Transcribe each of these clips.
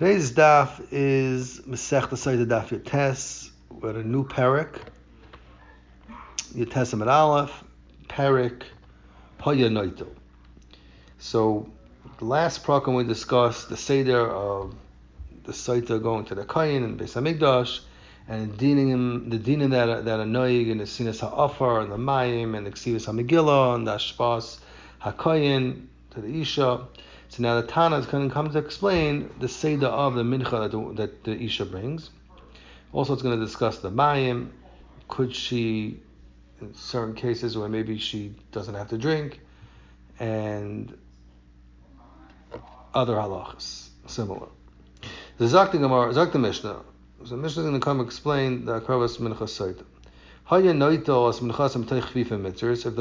Today's daf is Masechta Sota Daf Yotes with a new parak. Yotes Amid Aleph, parak Hoya Noito. So the last program we discussed the seder of the Sota going to the Kohen and Beis Hamikdash, and the dinim that are noig and the sinas ha'afar and the mayim and the ksivas hamegillah and the ashpas hakoyin to the isha. So now the Tana is going to come to explain the seder of the mincha that the isha brings. Also, it's going to discuss the mayim. Could she, in certain cases where maybe she doesn't have to drink, and other halachas similar. The Zakti Gemara, Zakti Mishnah. So the Mishnah is going to come explain the Akravas Mincha Sota. Haya Noito as Minchasam Teich Chvifa Mitzvahs. If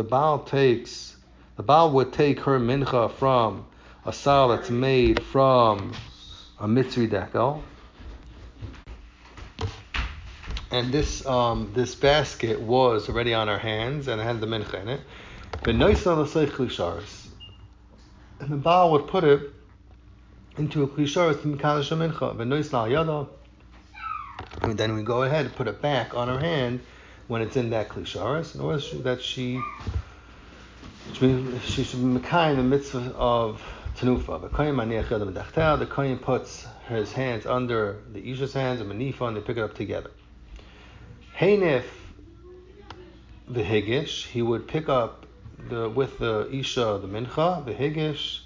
the Baal would take her mincha from a sal that's made from a mitzri dekel, and this basket was already on her hands and it had the mincha in it. But Noisa l'seich klisharis, and the Baal would put it into a klisharis to mikadosh mincha. But Noisa al yada, and then we go ahead and put it back on her hand when it's in that klisharis, in order that she should be mekayim the mitzvah of tenufa. The kohen puts his hands under the isha's hands and manifa, and they pick it up together. Heinif the higish, he would pick up with the isha the mincha, the higish,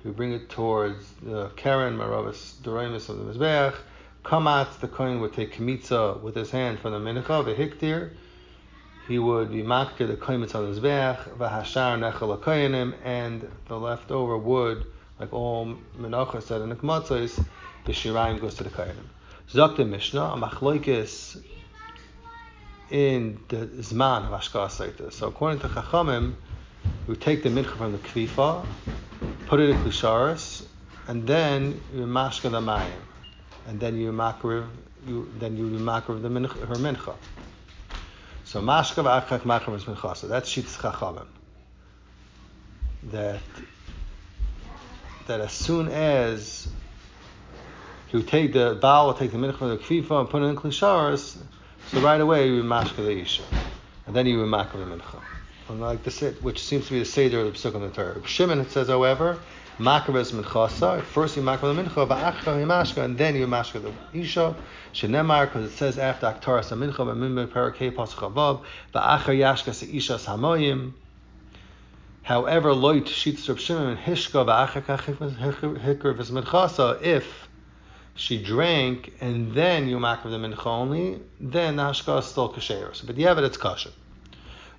he would bring it towards the karen maravas doremis of the mizbeach. Kamatz, the kohen would take kmitza with his hand from the mincha, the hiktir. He would be makir the koimitz on his beach, v'hashar nechel koyanim, and the leftover wood, like all menachos said in the kmatzos, the shirayim goes to the koyanim. Zakta Mishnah, a machloikis in the zman of Ashkas Saita. So according to Chachamim, we take the mincha from the kvifa, put it in klisharis, and then you mashka the mayim, and then you makriv the mincha, her mincha. So mashka v'achak makriv is mincha. So that's shitz Chachamim. That as soon as the Baal will take the mincha from the kvifa and put it in klisharis, so right away you mashka the isha, and then you makriv the mincha. Unlike which seems to be the seder of the Pesuk on the Torah. Shimon, it says, however, makriv is minchasa. First you makriv the mincha, v'achka you mashka, and then you mashka the isha. Shenemar, because it says after aktaras mincha, v'mimbe parakei pasuk havav, v'achar yashka se isha samoyim. However, loit shitz Reb Shimon hishka v'achar hikr v'sminchasa. If she drank and then you makriv the mincha only, then the hashka is still kasher. So, but the evidence kasher.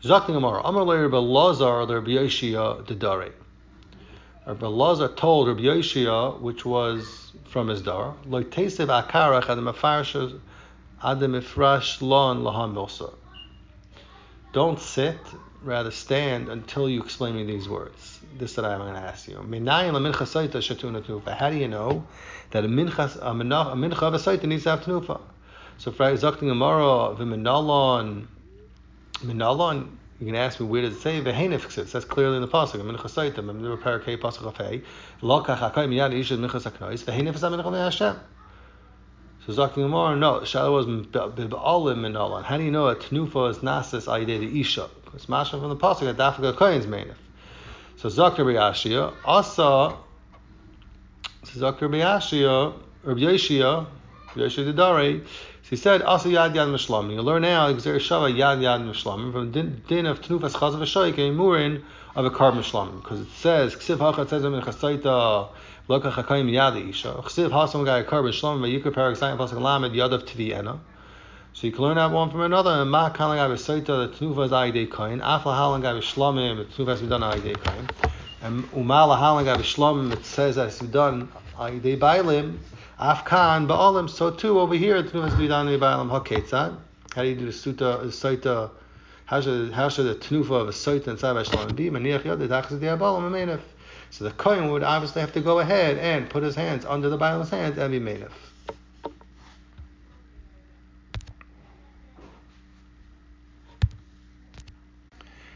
Zakti Gemara, Amar le Rabbi Lazar le Rabbi Yoshia the Dare. Rabbi Lazar told Rabbi Yoshia, which was from his dar, lo tesev akarach adam afarshes adam ifrash lon laham milsa. Don't sit, rather stand until you explain me these words. This that I'm going to ask you. Minayim mincha saita shatuna tenufa. How do you know that a mincha of a saita needs to have tenufa? So for Zakti Gemara, v'minalon. Minalon, you can ask me where does it say v'heinif sits? That's clearly in the pasuk. Mincha saita, memnu parakei pasuk afei. Lokach hakay miyad isha minchas haknois v'heinif is mincha me'Hashem. So Zakti Gemara, no. Shala was b'alim minalon. How do you know a tenufa is nasis ayidei the isha? Because mashma from the pasuk that dafka kohen's meinif. So Zakti B'Yashia asa. So Zakti B'Yashia, Rabbi Yoshia the Dare. He said, "Also yad mishlamim." You learn now, Exer Shava yad mishlamim from the din of Tenufas Chazav V'Shoik a murin of a karb mishlamim, because it says Ksiv Hachat says in Chasaita Lokach Hakayim Yad Isha Ksiv Hasam Gai karb mishlamim Vayikar Parak Zayin Pasuk Lamed Yadav Tvi Ena. So you can learn that one from another. And Ma Kalan Gai V'Saita the Tenufas Ayidei Kain Afla Halan Gai V'Shlamim the Tenufas V'Dan Ayidei Kain, and Umala Halan Gai V'Shlamim it says that it's V'Dan Ayidei Bailim. Afkan ba'olim. So too over here, how do you do the saita? How should the tenufa of a saita inside Bashlam be? So the kohen would obviously have to go ahead and put his hands under the bailam's hands and be meinif.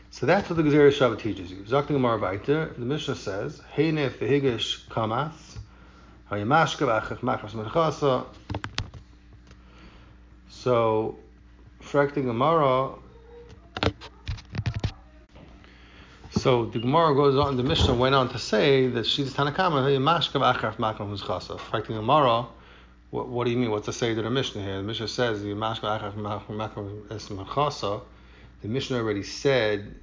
So that's what the Gezerah Shabbat teaches you. Zakti Gemara Baita, the Mishnah says, Heinef v'higish kamas. So, fracting Gemara. So the Gemara goes on. The Mishnah went on to say that she's Tanakama. Fracting Gemara. What do you mean? What's the say to the Mishnah here? The Mishnah says the Mishnah already said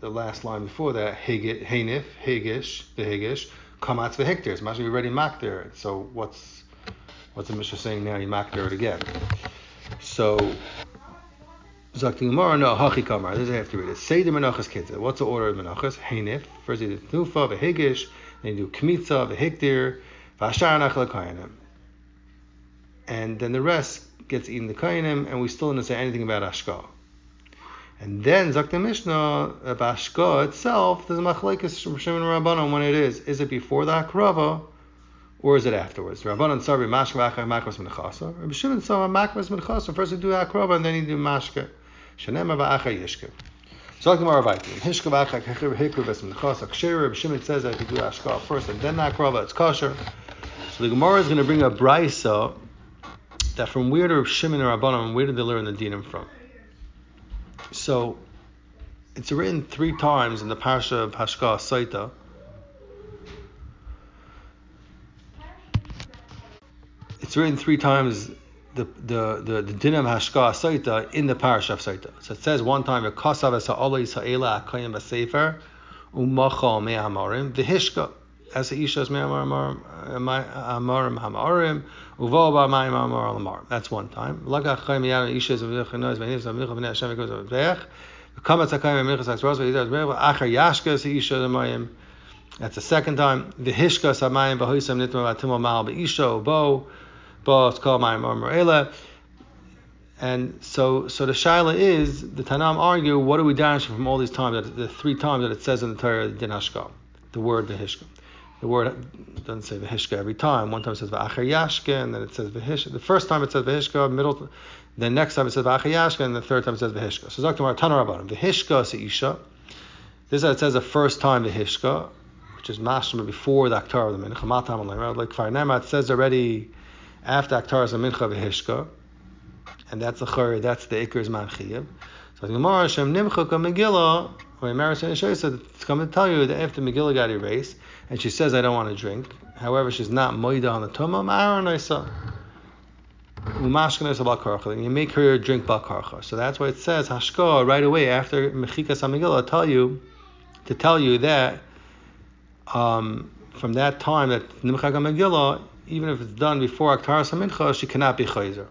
the last line before that, Heinif, Higish, the Higish, Kamatz v'Hikter. It's actually already makter. So what's the Mishnah saying now? You makter it again. So Zakti Gemara, no, Hachi Kamar. This I have to read it. Say the Menachas Kitzah. What's the order of Menachas? Heinif. First you do Tnufa, v'Higish, then you do Kmitza, v'Hikter, v'Ashar Nachal Kainim. And then the rest gets eaten the Kainim, and we still didn't say anything about Ashka. And then Zakti Mishnah, about Ashka itself, there's a Machlekes Shimon Rabbanon when it is. Is it before the Hakrava, or is it afterwards? Rabbanon Sarvi Mashka V'Achar Makras Menachasa. Rabbi Shimon saw Makras Menachasa. First you do Hakrava, and then you do Mashka. Shanema V'Achar Yishka. So Gemara Vaytim. Hishka V'Achar Hikr Ves Menachasa Ksher. Rabbi Shimon says that if you do Ashka first and then Hakrava, it's kosher. So the Gemara is going to bring a brisa that from where did Rabbi Shimon or Rabbanon, where did they learn the dinim from? So it's written 3 times in the Parsha of Hashka Saita. It's written 3 times the dinim Hashka Saita in the Parsha of Saita. So it says one time Kasav Sa'ala Yisraela Akayim B'Sefer Umachal Me'amarim V'Hishka as the Ishas Me'amarim Hamarim Uvo B'Mayim Amar Lamar. That's one time. Lagach Chayim Yad Ishas V'Chinoz V'Nivs V'Micha V'Nei Hashem V'Koz V'Vech V'Kamatz Hakayim V'Michas Ha'Tzros V'Yidaz V'Meva Achar Yashka as the Ishas Amayim. That's the second time. V'Hishka Samayim B'Hoisam Nitma V'Atimo Mal B'Isha Ubo Bo it's called Mayim Amar Ela. And so the shaila is, the Tanam argue, what are we danishing from all these times, the 3 times that it says in the Torah, Din Hashka, the word V'Hishka. The word doesn't say V'Hishka every time. One time it says V'Achar Yashka, and then it says V'Hishka. The first time it says V'Hishka, then next time it says V'Achar Yashka, and the third time it says V'Hishka. So Zaktamar Tana Rabbanim, V'Hishka Seisha. This is how it says the first time V'Hishka, which is Mashma before the Aktar of the Mincha, Matam Alayim. Like Kfar Nema, it says already after Aktar of the Mincha V'Hishka. And that's the Chari, that's the Iker's Man Chiyab. So the Gemara, Shem Nimchuk Megillah, where Mary said, it's coming to tell you that after Megillah got erased, and she says, I don't want to drink. However, she's not moida on the Tumah, Ma'aranaysa. Umashkanaysa Balkarcha. And you make her drink Balkarcha. So that's why it says, Hashka, right away after Mechikas HaMegillah, to tell you that from that time, that Nimchak HaMegillah, even if it's done before Aktaras HaMincha, she cannot be Chayzer.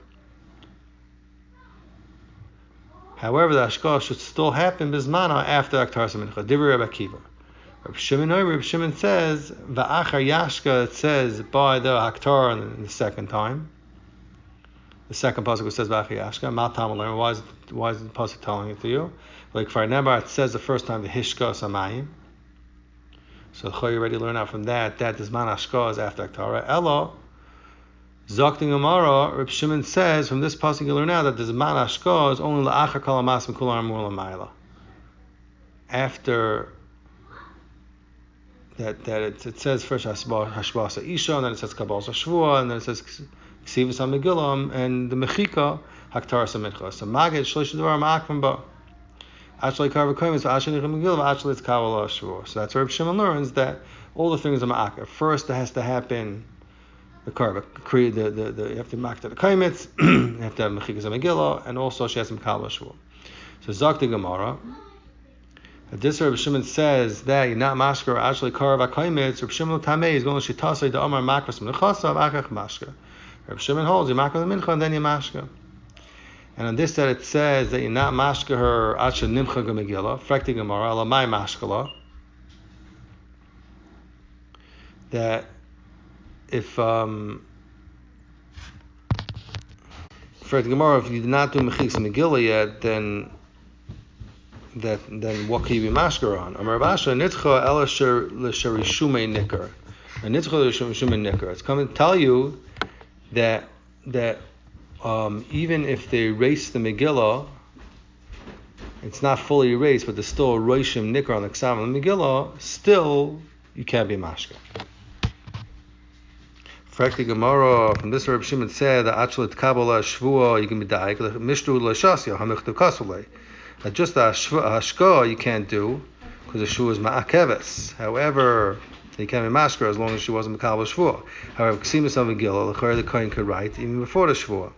However, the Hashka should still happen Bismana after Aktaras HaMincha. Divrei Rabbi Akiva. Rabbi Shimon says, Va'achar Yashka, it says by the Aktar in the second time. The second pasuk says Va'achar Yashka. Matam Alayim. Why is the pasuk telling it to you? Like for Nebar, it says the first time the Hishka Samayim. So the Choy already learned out from that the Zman Hashka is after Aktar. Ella, Zakti Gemara, Rabbi Shimon says from this pasuk you learn out that the Zman Hashka is only La'achar Kalamas Mekular Amur Lamayla. After that it says first Hashbasa Isha, and then it says Kabbalah Shvua, and then it says Ksivas HaMegillah, and the Mechika Haktar Samitcha. So Magid Shlish Dvar Ma'akvam Ba. Actually Karva Koyim Actually Megillah, actually it's Kabbalah Shvua. So that's where Rabbi Shimon learns that all the things are Ma'akar. First there has to happen the Karva, you have to Ma'akar the Koymitz, you have to have Mechikas HaMegillah, and also she has some Kabbalah Shvua. So Zakti Gemara. This Rabbi Shimon says that you're not mashker actually karav akaimitz. Rabbi Shimon tamei is going to shitasei the amar makras minchasav akach mashker. Rabbi Shimon holds you makras mincha and then you mashker. And on this that it says that you're not mashker her achal nimcha gemegillah frekti gemara alamai mashkala. That if frekti gemara if you did not do mechikas megillah yet then what can you be masker on? Amar Basha nitcha elasher l'sharishume nicker. And nitcha l'sharishume nicker. It's coming to tell you that even if they erase the Megillah, it's not fully erased, but there's still a roishim nicker on the Ksav and the Megillah. Still, you can't be masker. Frakti Gemara from this Reb Shimon said that actually Kabbalah Shvua you can be daik Mishtu Lashasya Hamichtav Kasulei. That just a hashka you can't do because the shvua is ma'akeves. However, you can't be mashker as long as she wasn't Kabbalah Shvua. However, Ksimus of Megillah, the Kohen could write even before the Shvua.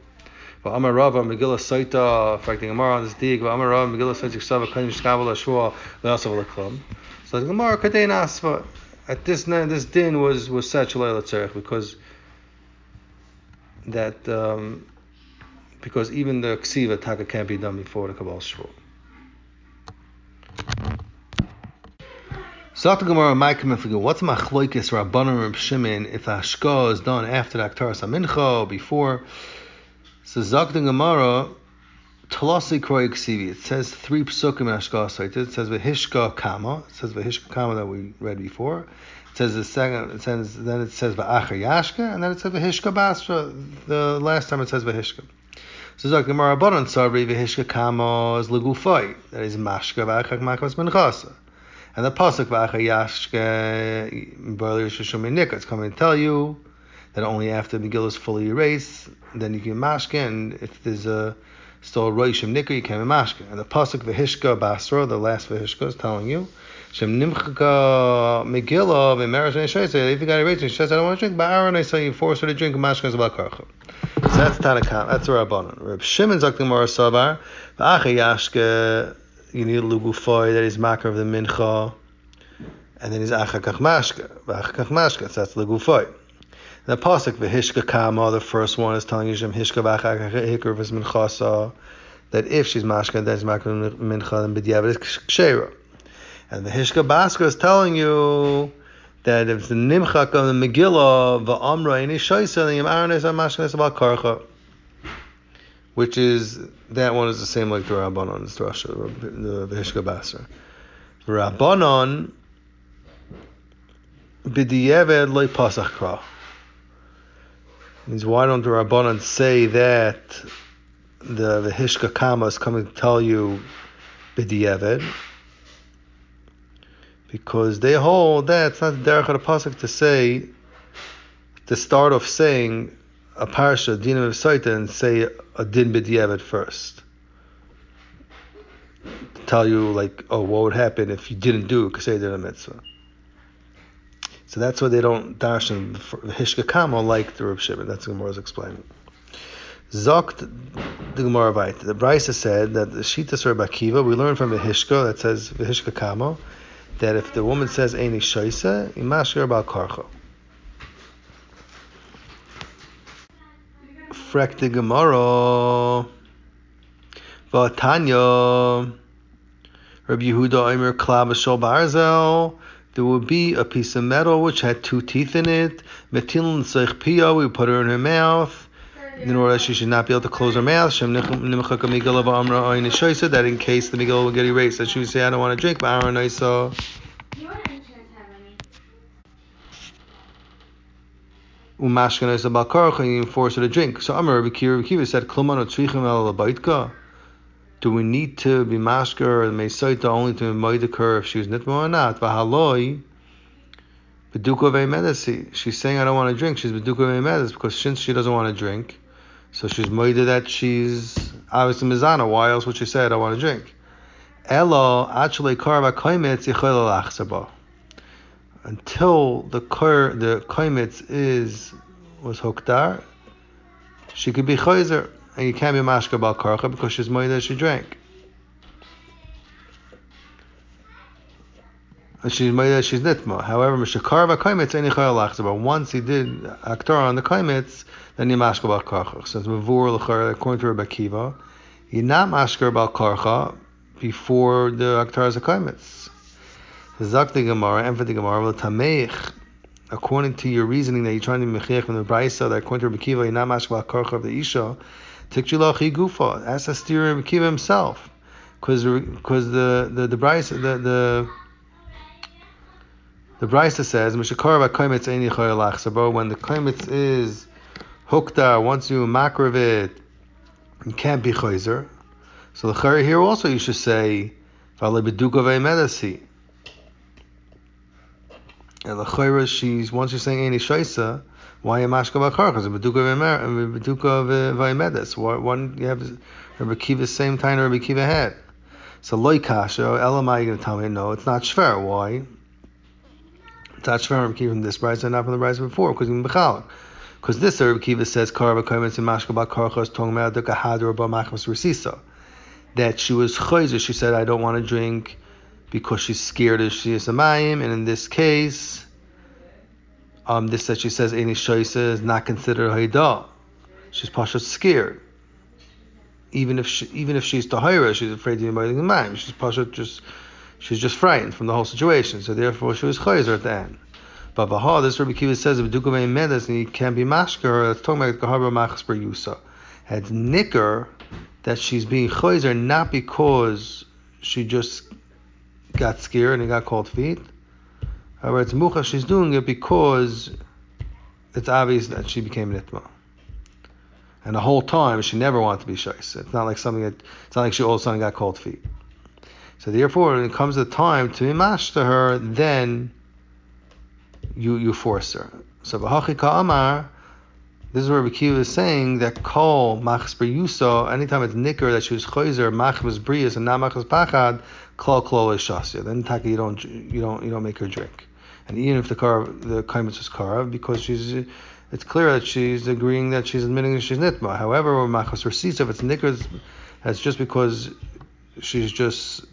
But Amar Rava Megillah Sota, Frakti Gemara on this dig. But Amar Rava Megillah Sota Ksava Kohen Kabbalah Shvua le'asav leklum. So the Gemara Kadein Asva. At this din was such a tzarech because even the ksiva taka can't be done before the Kabbalah Shvua. So the Gemara might come and figure what's machloikis Rabbanan Reb Shimon if the hashka is done after the Aktaras HaMincha or before. So Zak the Gemara Talasi Kroy Ksivi. It says 3 psukim in hashka cited. It says v'hishka kama. It says v'hishka kama that we read before. It says the second. Then it says v'achar yashka, and then it says v'hishka basra. The last time it says v'hishka. So Zak the Gemara Rabbanan Sabri v'hishka kama is legufay. That is mashka v'achar makavas minchasa. And the pasuk v'achar yashka barli shushumin nika. It's coming to tell you that only after the Megillah is fully erased, then you can mashka, and if there's still a roishim nika, you can't be mashka. And the pasuk v'hishka basra, the last v'hishka, is telling you shem nimchaka Megillah v'merash ne'shaisa. If you got erased, and she says I don't want to drink, but Aaron I say you force her to drink, mashka is about karcha. So that's Tanakam. That's a Rabbanon. Reb Shimon Zak the Gemara Savar v'achar yashka. You need a lugufoy that is makar of the mincha, and then he's achakach mashka, v'achakach mashka. So that's lugufoy. The pasuk v'hishka kama, the first one is telling you shem hishka v'achakach hikr v'es minchasa, that if she's mashka, then she's makar of the mincha, then b'diavad is kshera. And the hishka baska is telling you that if the nimchak of the Megillah v'amra any shaisa, then yom is mashka is about karcha. Which is, that one is the same like the Rabbanon, the Hishka Basra. Rabbanon, b'di'eved loy pasach kra. Means why don't the Rabbanon say that the Hishka Kama is coming to tell you b'di'eved? Because they hold that it's not the derech of the pasuk to say, to start off saying a parsha, din of Saita, and say a din b'di'evet first. To tell you, like, oh, what would happen if you didn't do Keseder a mitzvah. So that's why they don't darshan Hishka Kama like the Reb Shimon. That's what the Gemara is explaining. Zokt the Gemara Vayt. The Brisa said that the Shitas Reb Akiva, we learn from the Hishka that says the Hishka Kama, that if the woman says Eini Shaisa, Imashir about Karcha. Frek the Gemara V'Tanya Rabbi Yehuda Omer Klab Shol Barzel. There would be a piece of metal which had 2 teeth in it. Metilin Seich Pia, we put her in her mouth in order that she should not be able to close her mouth. Shem Nimchak Megillah V'Amra Oyin Shoysa, that in case the Megillah will get erased, that she would say, I don't want to drink, but Aaron I saw. Umashkan is about karach, and you force her to drink. So Amar Rabbi Kiva said, Kluman otzrichim el labaitka. Do we need to be masker or meisaita only to moidik her if she was nitma or not? Vahaloi beduka ve'medasi. She's saying I don't want to drink. She's beduka ve'medas because since she doesn't want to drink, so she's moidik that she's obviously mizana. Why else would she say I don't want to drink? Elo actually karva koimetz yichol lachsaba. Until the koimetz was hokdar, she could be chayzer, and you can't be mashka bal karcha because she's moed that she drank. And she's moed that she's nitma. However, mishakarva koimetz any chayal lachzaba. Once he did aktar on the koimetz, then you mashka bal karcha. So it's mavur l'char according to Rabbi Akiva, you're not mashka bal karcha before the aktar is a koimetz. Zak the Gemara, and for the Gemara, tameich. According to your reasoning that you're trying to mechiach from the Brisa, that according to Rabbi Kiva, you're not mashka karcha of the isha. Tikchilach hi gufa. That's a steer Rabbi Kiva himself, because the Brisa the Brisa says mishakar v'koimetz eini chayil lachsabo. When the koimetz is hukta, once you makrav it, you can't be chayzer. So the chayir here also you should say v'alei beduka ve'medasi. And the chayra, once you're saying any shaisa, why you mashka b'karchas? Beduka v'aymedes. One you have Rabbi Kiva's same time Rabbi Kiva had. So loy kasha, elamai, you're going to tell me no, it's not shver. Why? It's not shver Rabbi Kiva from this brayso, not from the brayso before, because you're b'chalak. Because this Rabbi Kiva says karva kaimetz in mashka b'karchas talking about the kahadra b'machmas resisa. That she was chayzer, she said, I don't want to drink because she's scared of she is a mayim, and in this case, this that she says any shaisa is not considered haidah. She's pasha scared. Even if she's tahira, she's afraid to be the mayim. She's just frightened from the whole situation. So therefore, she was chayzer at the end. But Baha, this Rabbi Kiva says if Dukavei Medes and he can't be mashker, it's talking about Gahabra Machas Per Yusa. It's nicker that she's being chayzer not because she just got scared and got cold feet. However, it's mucha, she's doing it because it's obvious that she became nitma. And the whole time she never wanted to be shais. It's not like it's not like she all of a sudden got cold feet. So therefore, when it comes to the time to imash to her, then you force her. So v'hachi ka'amar, this is where Rabbi Kiva is saying that kol machas per yusa, anytime it's nicker that she was chayzer machmas brias and not machas pachad, klal klal shasya. Then taka you don't make her drink. And even if the kaimitz is karav, because it's clear that she's agreeing that she's admitting that she's nitma. However, machas resisa, if it's nicker, that's just because she's just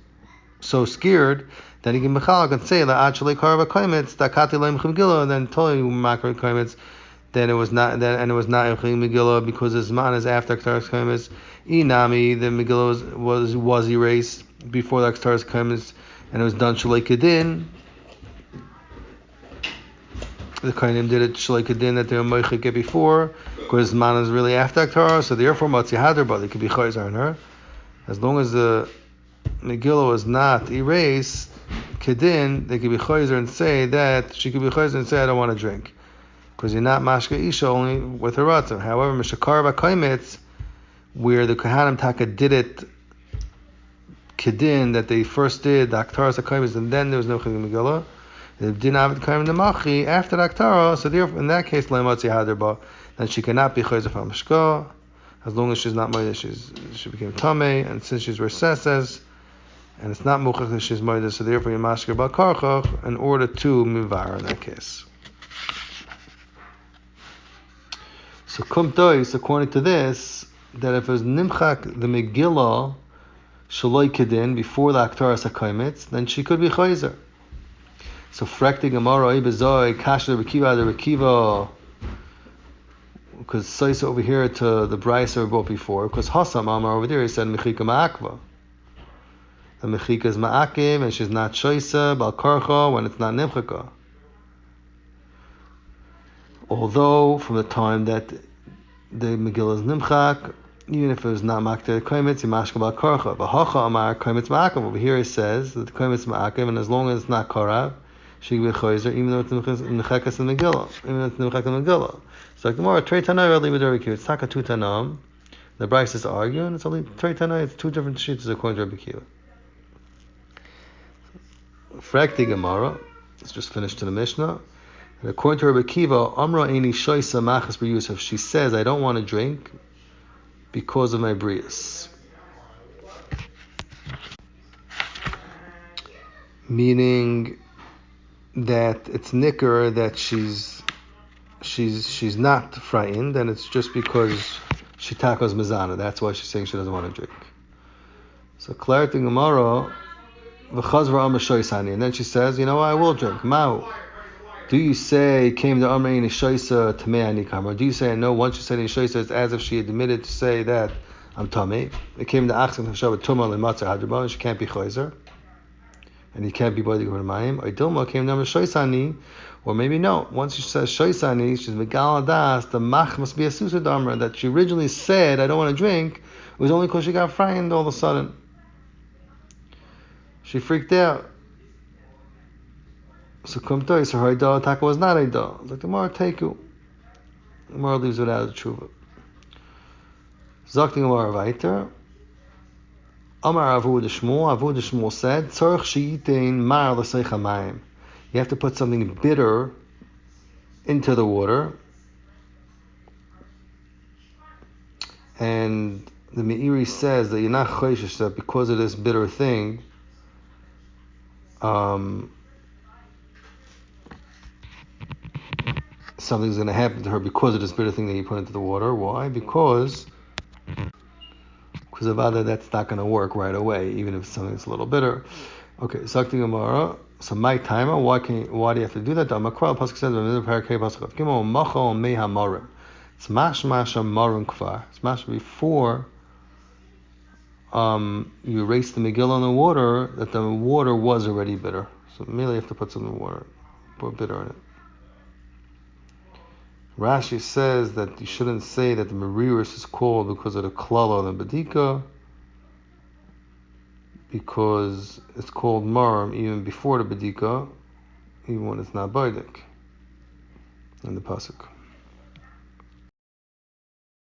so scared. Then he can mechalak and say la actually karva kaimitz dakati leim chimgila, and then tell you makar kaimitz. Then it was not in Megillah because his man is after Aktaras Kaimitz. Inami, the Megillah was erased before the Aktaras Kaimitz, and it was done Shalei Kedin. The Kainim did it Shalei Kedin that they were Moichik it before, because his man is really after Aktaras, so therefore Matzi Hadar, but they could be Chayzar on her. As long as the Megillah was not erased, Kedin, they could be Chayzar and say that she could be Chayzar and say I don't want to drink. Because you're not mashka isha only with her ratzon. However, mishakar b'kaimitz, where the Kohanim Taka did it kedin, that they first did the aktaras hakaimitz, and then there was no chilul megillah. They didn't have the kaim nemachi after the aktara, so therefore in that case leimatzi haderba, then she cannot be chayzer from mishka, as long as she's not moedah, she became tamei, and since she's reseses, and it's not muchach that she's moedah, so therefore you mashka b'karchach in order to mivar in that case. So kumtois, according to this, that if it was nimchak the Megillah shaloi kedin before the aktaras hakaimitz, then she could be chayzer. So frekti gemara ibezoi kasher the Rekiva, because Saisa over here to the brayso we brought before, because Hasam Amar over there he said mechika ma'akva. The mechika is ma'akim and she's not shaisa bal karcha when it's not nimchaka. Although from the time that the Megillah is nimchak, even if it was not makter kaimitz, yimashka bal karcha. But hacha amar kaimitz ma'akim. Over here it says that the kaimitz ma'akim, and as long as it's not karav, she can be chayzer, even though it's nimchakas in Megillah, even though it's nimchak in Megillah. So like the more trei tanai really with Rabbi Kiva. It's taka tu tanam. The Bryces argue, and it's only trei tanai. It's two different sheets according to Rabbi Kiva. Frakti Gemara. Let's just finish to the Mishnah. And according to Rabbi Kiva, Amra Eini Shoisa Machas Ber Yusuf, she says, I don't want to drink because of my brias. Meaning that it's nicker that she's not frightened, and it's just because she tackles mizana. That's why she's saying she doesn't want to drink. So clarity Gemara, V'chazra Amra Shoisani, and then she says, you know what, I will drink. Ma'u. Do you say came to Amrei in Shaisa Tamei Ani Kamar? Do you say no? Once you said in Shaisa, it's as if she admitted to say that I'm Tamei. It came to Achsan Hashav Tumah Lematzer Hadraban, and she can't be Chayzer, and he can't be Body Gurmayim. Or Dilma came to Amrei Shaisani, or maybe no. Once she says Shaisani, she's Megal Das. The Mach must be a Susadamra that she originally said I don't want to drink. It was only because she got frightened all of a sudden. She freaked out. So kumtoy, so her idah taka was not idah. Like the Gemara take you. The Gemara leaves without a tshuva. Zakti Gemara weiter. Amar Avu de Shmuel said, Tzorch she'itein mar l'seich hamayim. you have to put something bitter into the water. And the Meiri says that you're not choishish that because of this bitter thing, something's going to happen to her because of this bitter thing that you put into the water. Why? Because of other, that's not going to work right away, even if something's a little bitter. Okay, Sakti Gemara. So my timer, why do you have to do that? Pasuk says Smash marim kvar. Smash before you erase the Megillah in the water, that the water was already bitter. So immediately you have to put some water, put bitter in it. Rashi says that you shouldn't say that the Meriris is called because of the Klala and the Badika, because it's called Marim even before the Badika, even when it's not Baidik in the Pasuk.